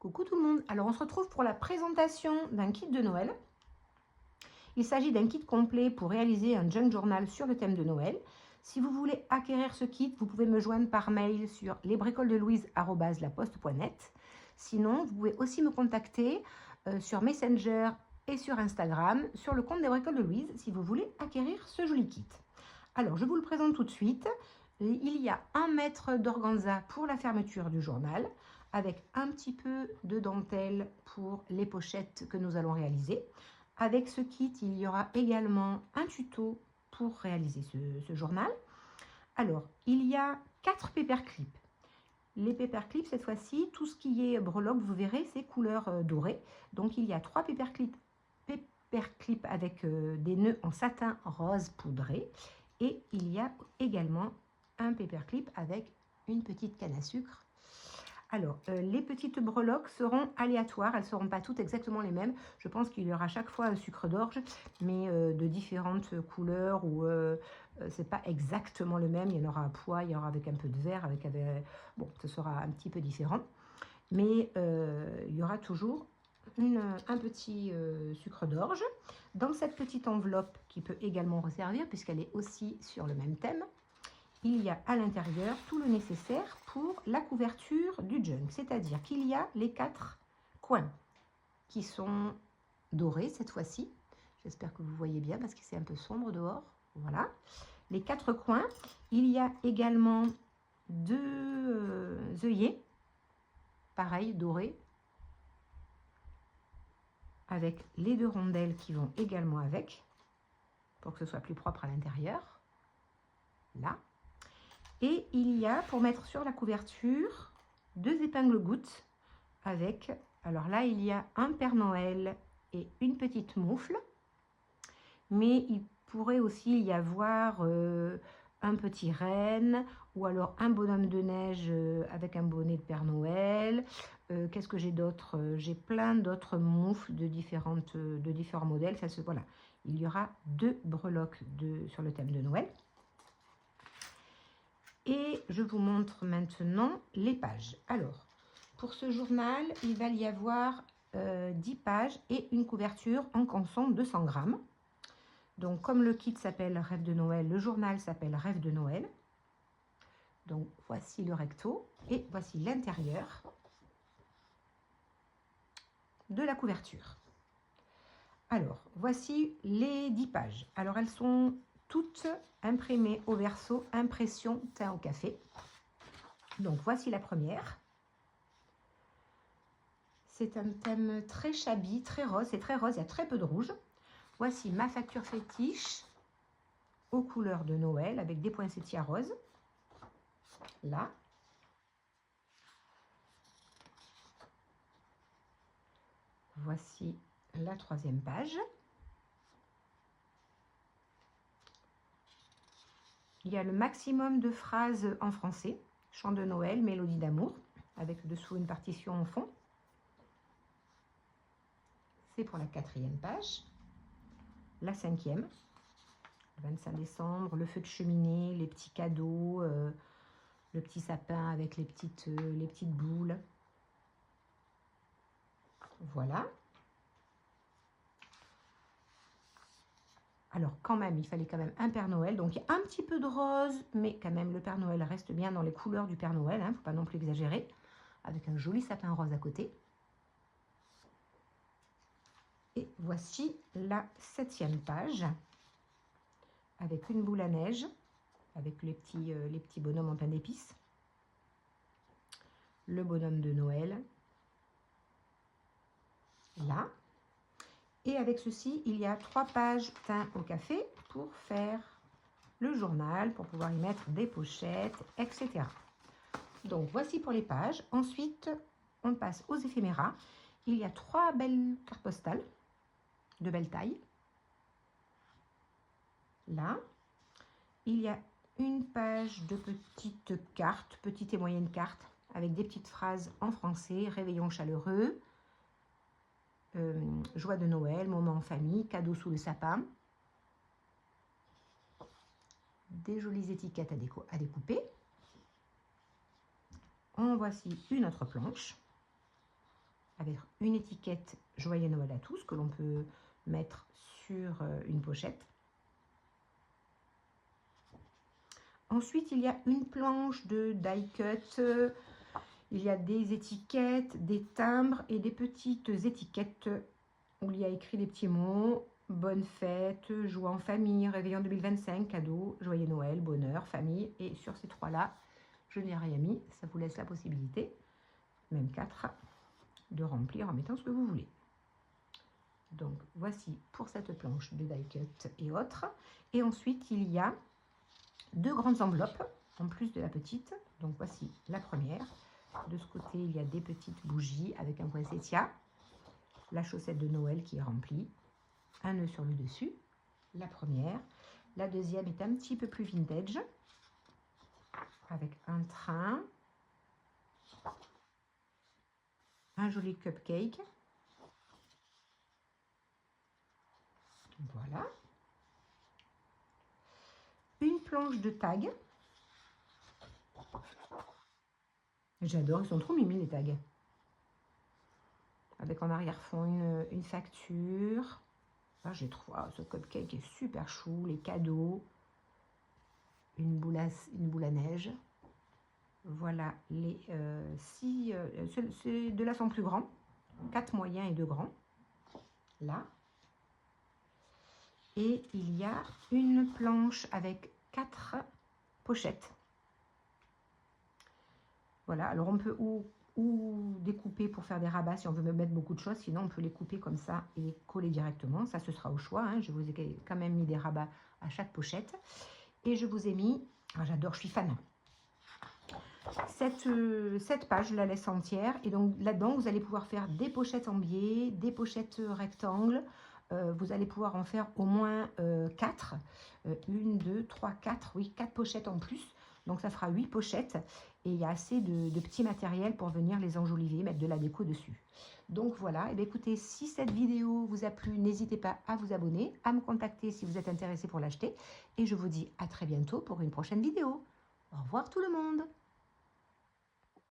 Coucou tout le monde. Alors on se retrouve pour la présentation d'un kit de Noël. Il s'agit d'un kit complet pour réaliser un junk journal sur le thème de Noël. Si vous voulez acquérir ce kit, vous pouvez me joindre par mail sur lesbricolesdelouise@laposte.net. Sinon, vous pouvez aussi me contacter sur Messenger et sur Instagram sur le compte des Bricoles de Louise si vous voulez acquérir ce joli kit. Alors, je vous le présente tout de suite. Il y a 1 mètre d'organza pour la fermeture du journal, avec un petit peu de dentelle pour les pochettes que nous allons réaliser. Avec ce kit, il y aura également un tuto pour réaliser ce journal. Alors, il y a 4 paperclips. Les paperclips, cette fois-ci, tout ce qui est breloque, vous verrez, c'est couleur dorée. Donc, il y a 3 paperclips avec des nœuds en satin rose poudré. Et il y a également un paperclip avec une petite canne à sucre. Alors, les petites breloques seront aléatoires, elles ne seront pas toutes exactement les mêmes. Je pense qu'il y aura à chaque fois un sucre d'orge, mais de différentes couleurs, ou c'est pas exactement le même. Il y en aura à pois, il y aura avec un peu de vert, bon, ce sera un petit peu différent. Mais il y aura toujours un petit sucre d'orge. Dans cette petite enveloppe qui peut également resservir, puisqu'elle est aussi sur le même thème, il y a à l'intérieur tout le nécessaire pour la couverture du junk. C'est-à-dire qu'il y a les 4 coins qui sont dorés cette fois-ci. J'espère que vous voyez bien parce que c'est un peu sombre dehors. Voilà. Les 4 coins. Il y a également 2 œillets, pareil, dorés, avec les 2 rondelles qui vont également avec, pour que ce soit plus propre à l'intérieur. Là. Et il y a, pour mettre sur la couverture, 2 épingles gouttes avec, alors là, il y a un Père Noël et une petite moufle. Mais il pourrait aussi y avoir un petit renne, ou alors un bonhomme de neige avec un bonnet de Père Noël. Qu'est-ce que j'ai d'autre? J'ai plein d'autres moufles de différents modèles. Voilà. Il y aura 2 breloques sur le thème de Noël. Et je vous montre maintenant les pages. Alors, pour ce journal, il va y avoir 10 pages et une couverture en canson 200 grammes. Donc, comme le kit s'appelle Rêve de Noël, le journal s'appelle Rêve de Noël. Donc, voici le recto et voici l'intérieur de la couverture. Alors, voici les 10 pages. Alors, elles sont toutes imprimées au verso, impression teint au café. Donc, voici la première. C'est un thème très shabby, très rose. C'est très rose, il y a très peu de rouge. Voici ma facture fétiche aux couleurs de Noël avec des poinsettias roses. Là. Voici la 3e page. Il y a le maximum de phrases en français. Chant de Noël, mélodie d'amour, avec dessous une partition en fond. C'est pour la 4e page. La 5e, le 25 décembre, le feu de cheminée, les petits cadeaux, le petit sapin avec les petites boules. Voilà. Alors quand même, il fallait quand même un Père Noël. Donc il y a un petit peu de rose, mais quand même le Père Noël reste bien dans les couleurs du Père Noël. Il ne faut pas non plus exagérer. Avec un joli sapin rose à côté. Et voici la 7e page. Avec une boule à neige. Avec les petits bonhommes en pain d'épices. Le bonhomme de Noël. Là. Et avec ceci, il y a 3 pages teint au café pour faire le journal, pour pouvoir y mettre des pochettes, etc. Donc, voici pour les pages. Ensuite, on passe aux éphéméras. Il y a 3 belles cartes postales de belle taille. Là. Il y a une page de petites cartes, petites et moyennes cartes, avec des petites phrases en français. Réveillon chaleureux. Joie de Noël, moment en famille, cadeau sous le sapin. Des jolies étiquettes à découper. En voici une autre planche. avec une étiquette Joyeux Noël à tous que l'on peut mettre sur une pochette. Ensuite, il y a une planche de die cut. Il y a des étiquettes, des timbres et des petites étiquettes où il y a écrit les petits mots. Bonne fête, joie en famille, réveillon 2025, cadeau, joyeux Noël, bonheur, famille. Et sur ces trois-là, je n'ai rien mis. Ça vous laisse la possibilité, même 4, de remplir en mettant ce que vous voulez. Donc, voici pour cette planche de die cut et autres. Et ensuite, il y a 2 grandes enveloppes, en plus de la petite. Donc, voici la première. De ce côté, il y a des petites bougies avec un poinsettia. La chaussette de Noël qui est remplie. Un nœud sur le dessus. La première. La deuxième est un petit peu plus vintage. Avec un train. Un joli cupcake. Voilà. Une planche de tag. J'adore, ils sont trop mimi les tags. Avec en arrière-fond une facture. Ah, j'ai trouvé ce cupcake est super chou, les cadeaux. Une boule à neige. Voilà, les 6, ces deux-là sont plus grands. 4 moyens et 2 grands. Là. Et il y a une planche avec 4 pochettes. Voilà, alors on peut ou découper pour faire des rabats si on veut mettre beaucoup de choses, sinon on peut les couper comme ça et les coller directement, ça ce sera au choix, hein. Je vous ai quand même mis des rabats à chaque pochette. Et je vous ai mis, ah, j'adore, je suis fan. Cette page, je la laisse entière, et donc là-dedans vous allez pouvoir faire des pochettes en biais, des pochettes rectangles. Vous allez pouvoir en faire au moins 4. 1, 2, 3, 4, oui, 4 pochettes en plus. Donc ça fera 8 pochettes. Et il y a assez de petits matériels pour venir les enjoliver, mettre de la déco dessus. Donc voilà, et bien écoutez, si cette vidéo vous a plu, n'hésitez pas à vous abonner, à me contacter si vous êtes intéressé pour l'acheter. Et je vous dis à très bientôt pour une prochaine vidéo. Au revoir tout le monde!